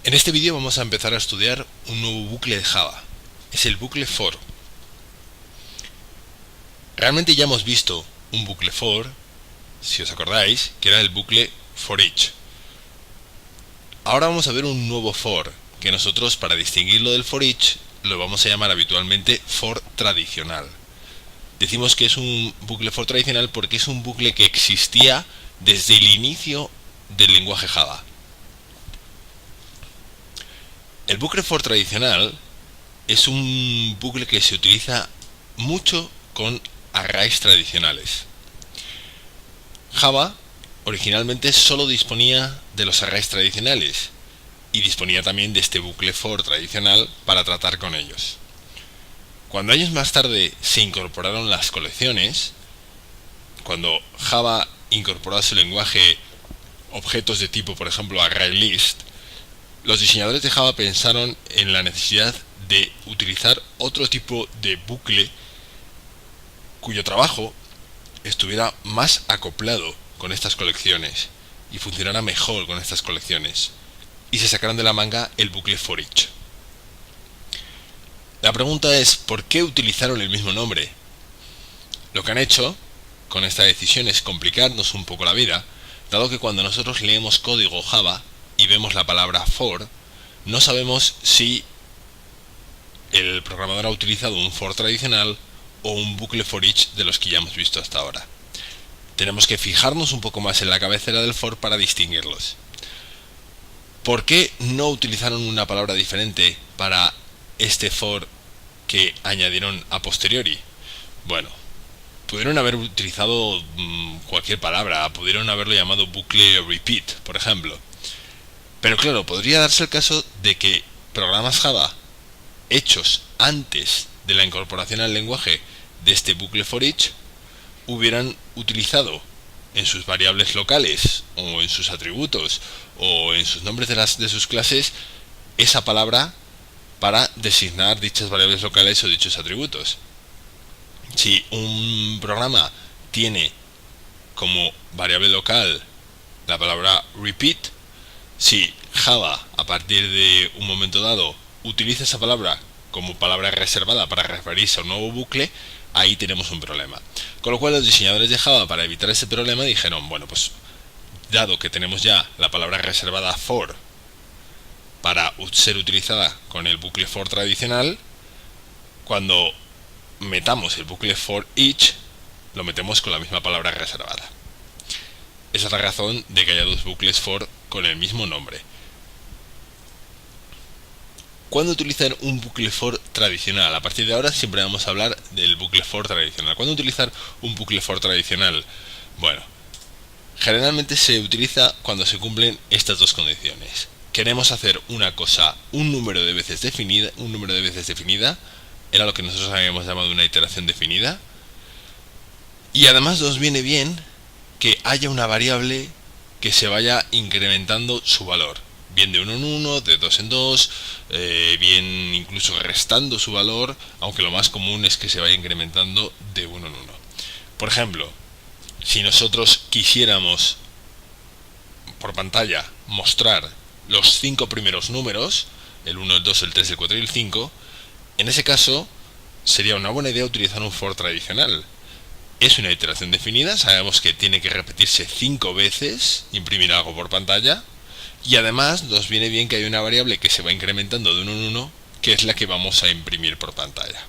En este vídeo vamos a empezar a estudiar un nuevo bucle de Java. Es el bucle for. Realmente ya hemos visto un bucle for, si os acordáis, que era el bucle for each. Ahora vamos a ver un nuevo for, que nosotros, para distinguirlo del for each, lo vamos a llamar habitualmente for tradicional. Decimos que es un bucle for tradicional porque es un bucle que existía desde el inicio del lenguaje Java. El bucle for tradicional es un bucle que se utiliza mucho con arrays tradicionales. Java originalmente solo disponía de los arrays tradicionales y disponía también de este bucle for tradicional para tratar con ellos. Cuando años más tarde se incorporaron las colecciones, cuando Java incorporó a su lenguaje objetos de tipo, por ejemplo, ArrayList, los diseñadores de Java pensaron en la necesidad de utilizar otro tipo de bucle cuyo trabajo estuviera más acoplado con estas colecciones y funcionara mejor con estas colecciones, y se sacaron de la manga el bucle for each. La pregunta es, ¿por qué utilizaron el mismo nombre? Lo que han hecho con esta decisión es complicarnos un poco la vida, dado que cuando nosotros leemos código Java y vemos la palabra for, no sabemos si el programador ha utilizado un for tradicional o un bucle for each de los que ya hemos visto hasta ahora. Tenemos que fijarnos un poco más en la cabecera del for para distinguirlos. ¿Por qué no utilizaron una palabra diferente para este for que añadieron a posteriori? Bueno, pudieron haber utilizado cualquier palabra, pudieron haberlo llamado bucle repeat, por ejemplo. Pero claro, podría darse el caso de que programas Java hechos antes de la incorporación al lenguaje de este bucle for each hubieran utilizado en sus variables locales o en sus atributos o en sus nombres de sus clases esa palabra para designar dichas variables locales o dichos atributos. Si un programa tiene como variable local la palabra repeat, si Java a partir de un momento dado utiliza esa palabra como palabra reservada para referirse a un nuevo bucle, ahí tenemos un problema. Con lo cual los diseñadores de Java, para evitar ese problema, dijeron, bueno, pues dado que tenemos ya la palabra reservada for para ser utilizada con el bucle for tradicional, cuando metamos el bucle for each, lo metemos con la misma palabra reservada. Esa es la razón de que haya dos bucles for con el mismo nombre. ¿Cuándo utilizar un bucle for tradicional? A partir de ahora siempre vamos a hablar del bucle for tradicional. ¿Cuándo utilizar un bucle for tradicional? Bueno, generalmente se utiliza cuando se cumplen estas dos condiciones. Queremos hacer una cosa un número de veces definida, era lo que nosotros habíamos llamado una iteración definida, y además nos viene bien que haya una variable que se vaya incrementando su valor, bien de 1 en 1, de 2 en 2, bien incluso restando su valor, aunque lo más común es que se vaya incrementando de 1 en 1. Por ejemplo, si nosotros quisiéramos por pantalla mostrar los 5 primeros números, el 1, el 2, el 3, el 4 y el 5, en ese caso sería una buena idea utilizar un for tradicional. Es una iteración definida, sabemos que tiene que repetirse 5 veces, imprimir algo por pantalla, y además nos viene bien que hay una variable que se va incrementando de 1 en 1, que es la que vamos a imprimir por pantalla.